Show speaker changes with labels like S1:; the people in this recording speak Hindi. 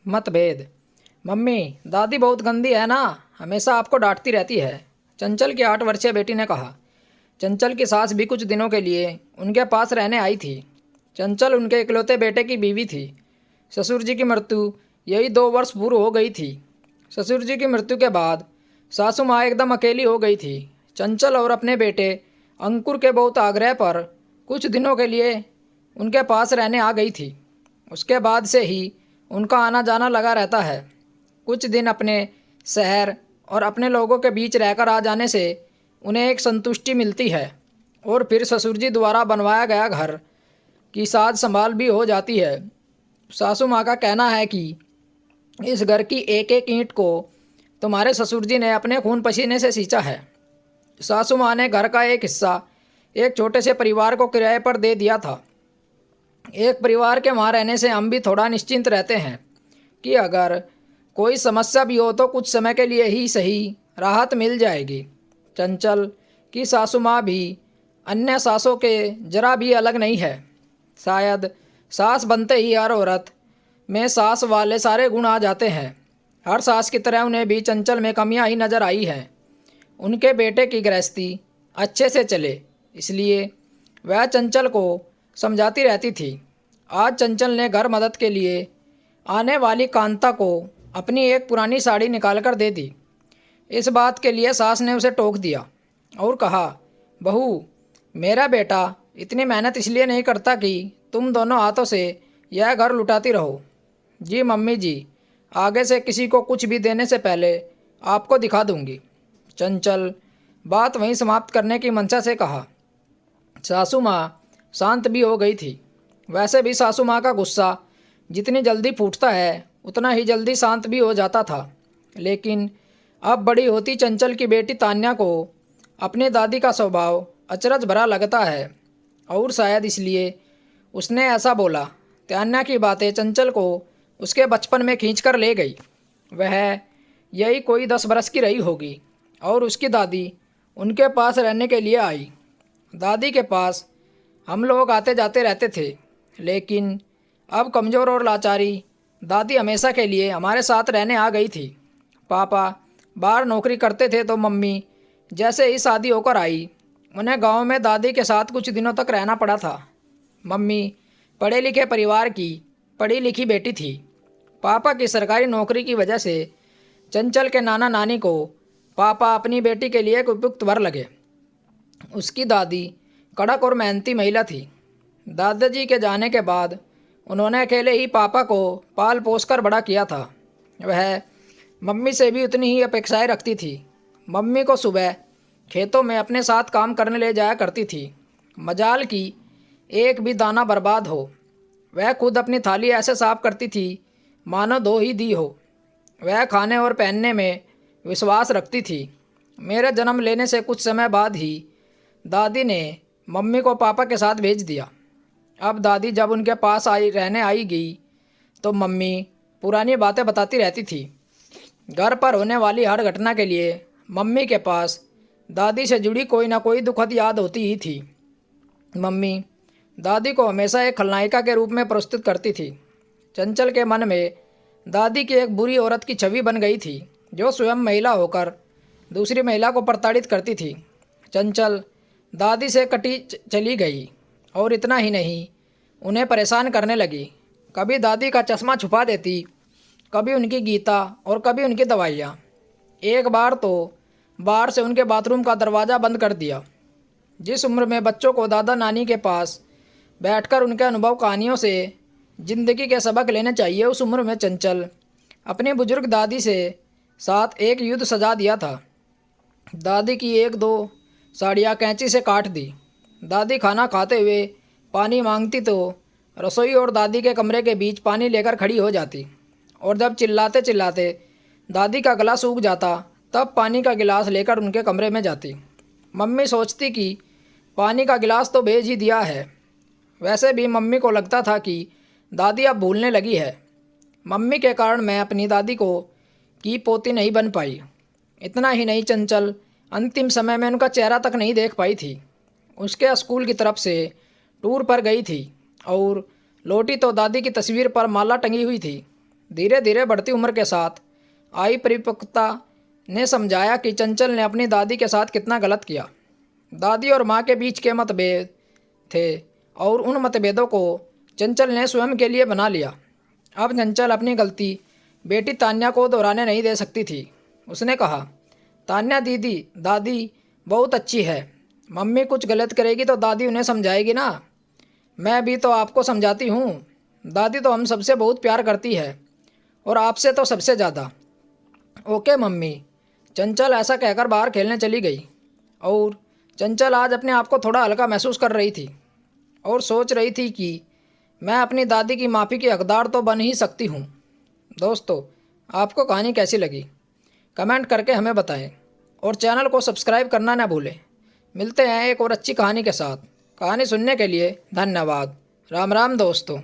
S1: मतभेद। मम्मी, दादी बहुत गंदी है ना, हमेशा आपको डांटती रहती है, चंचल की 8 वर्षीय बेटी ने कहा। चंचल की सास भी कुछ दिनों के लिए उनके पास रहने आई थी। चंचल उनके इकलौते बेटे की बीवी थी। ससुर जी की मृत्यु यही 2 वर्ष पूर्व हो गई थी। ससुर जी की मृत्यु के बाद सासू माँ एकदम अकेली हो गई थी। चंचल और अपने बेटे अंकुर के बहुत आग्रह पर कुछ दिनों के लिए उनके पास रहने आ गई थी। उसके बाद से ही उनका आना जाना लगा रहता है। कुछ दिन अपने शहर और अपने लोगों के बीच रहकर आ जाने से उन्हें एक संतुष्टि मिलती है और फिर ससुर जी द्वारा बनवाया गया घर की साज संभाल भी हो जाती है। सासू माँ का कहना है कि इस घर की एक एक ईंट को तुम्हारे ससुर जी ने अपने खून पसीने से सींचा है। सासू माँ ने घर का एक हिस्सा एक छोटे से परिवार को किराए पर दे दिया था। एक परिवार के वहाँ रहने से हम भी थोड़ा निश्चिंत रहते हैं कि अगर कोई समस्या भी हो तो कुछ समय के लिए ही सही राहत मिल जाएगी। चंचल की सासू माँ भी अन्य सासों के जरा भी अलग नहीं है। शायद सास बनते ही हर औरत में सास वाले सारे गुण आ जाते हैं। हर सास की तरह उन्हें भी चंचल में कमियां ही नजर आई हैं। उनके बेटे की गृहस्थी अच्छे से चले इसलिए वह चंचल को समझाती रहती थी। आज चंचल ने घर मदद के लिए आने वाली कांता को अपनी एक पुरानी साड़ी निकालकर दे दी। इस बात के लिए सास ने उसे टोक दिया और कहा, बहू, मेरा बेटा इतनी मेहनत इसलिए नहीं करता कि तुम दोनों हाथों से यह घर लुटाती रहो। जी मम्मी जी, आगे से किसी को कुछ भी देने से पहले आपको दिखा दूंगी। चंचल बात वहीं समाप्त करने की मंशा से कहा। सासू माँ शांत भी हो गई थी। वैसे भी सासू माँ का गुस्सा जितनी जल्दी फूटता है उतना ही जल्दी शांत भी हो जाता था। लेकिन अब बड़ी होती चंचल की बेटी तान्या को अपनी दादी का स्वभाव अचरज भरा लगता है और शायद इसलिए उसने ऐसा बोला। तान्या की बातें चंचल को उसके बचपन में खींचकर ले गई। वह यही कोई 10 बरस की रही होगी और उसकी दादी उनके पास रहने के लिए आई। दादी के पास हम लोग आते जाते रहते थे, लेकिन अब कमज़ोर और लाचारी दादी हमेशा के लिए हमारे साथ रहने आ गई थी। पापा बाहर नौकरी करते थे तो मम्मी जैसे ही शादी होकर आई उन्हें गांव में दादी के साथ कुछ दिनों तक रहना पड़ा था। मम्मी पढ़े लिखे परिवार की पढ़ी लिखी बेटी थी। पापा की सरकारी नौकरी की वजह से चंचल के नाना नानी को पापा अपनी बेटी के लिए एक उपयुक्त वर लगे। उसकी दादी कड़क और मेहनती महिला थी। दादाजी के जाने के बाद उन्होंने अकेले ही पापा को पाल पोस कर बड़ा किया था। वह मम्मी से भी उतनी ही अपेक्षाएं रखती थी। मम्मी को सुबह खेतों में अपने साथ काम करने ले जाया करती थी। मजाल की एक भी दाना बर्बाद हो। वह खुद अपनी थाली ऐसे साफ करती थी मानो धो ही दी हो। वह खाने और पहनने में विश्वास रखती थी। मेरे जन्म लेने से कुछ समय बाद ही दादी ने मम्मी को पापा के साथ भेज दिया। अब दादी जब उनके पास रहने आई गई तो मम्मी पुरानी बातें बताती रहती थी। घर पर होने वाली हर घटना के लिए मम्मी के पास दादी से जुड़ी कोई ना कोई दुखद याद होती ही थी। मम्मी दादी को हमेशा एक खलनायिका के रूप में प्रस्तुत करती थी। चंचल के मन में दादी की एक बुरी औरत की छवि बन गई थी जो स्वयं महिला होकर दूसरी महिला को प्रताड़ित करती थी। चंचल दादी से कटी चली गई और इतना ही नहीं, उन्हें परेशान करने लगी। कभी दादी का चश्मा छुपा देती, कभी उनकी गीता और कभी उनकी दवाइयाँ। एक बार तो बाहर से उनके बाथरूम का दरवाज़ा बंद कर दिया। जिस उम्र में बच्चों को दादा नानी के पास बैठकर उनके अनुभव कहानियों से ज़िंदगी के सबक लेने चाहिए, उस उम्र में चंचल अपनी बुजुर्ग दादी से साथ एक युद्ध सजा दिया था। दादी की 1-2 साड़ियाँ कैंची से काट दी। दादी खाना खाते हुए पानी मांगती तो रसोई और दादी के कमरे के बीच पानी लेकर खड़ी हो जाती और जब चिल्लाते चिल्लाते दादी का गला सूख जाता तब पानी का गिलास लेकर उनके कमरे में जाती। मम्मी सोचती कि पानी का गिलास तो भेज ही दिया है। वैसे भी मम्मी को लगता था कि दादी अब भूलने लगी है। मम्मी के कारण मैं अपनी दादी को की पोती नहीं बन पाई। इतना ही नहीं, चंचल अंतिम समय में उनका चेहरा तक नहीं देख पाई थी। उसके स्कूल की तरफ से टूर पर गई थी और लौटी तो दादी की तस्वीर पर माला टंगी हुई थी। धीरे धीरे बढ़ती उम्र के साथ आई परिपक्वता ने समझाया कि चंचल ने अपनी दादी के साथ कितना गलत किया। दादी और माँ के बीच के मतभेद थे और उन मतभेदों को चंचल ने स्वयं के लिए बना लिया। अब चंचल अपनी गलती बेटी तान्या को दोहराने नहीं दे सकती थी। उसने कहा, तान्या दीदी, दादी बहुत अच्छी है। मम्मी कुछ गलत करेगी तो दादी उन्हें समझाएगी ना। मैं भी तो आपको समझाती हूँ। दादी तो हम सबसे बहुत प्यार करती है और आपसे तो सबसे ज़्यादा। Okay mummy. चंचल ऐसा कहकर बाहर खेलने चली गई और चंचल आज अपने आप को थोड़ा हल्का महसूस कर रही थी और सोच रही थी कि मैं अपनी दादी की माफ़ी की हकदार तो बन ही सकती हूँ। दोस्तों, आपको कहानी कैसी लगी कमेंट करके हमें बताएं और चैनल को सब्सक्राइब करना ना भूलें। मिलते हैं एक और अच्छी कहानी के साथ। कहानी सुनने के लिए धन्यवाद। राम राम दोस्तों।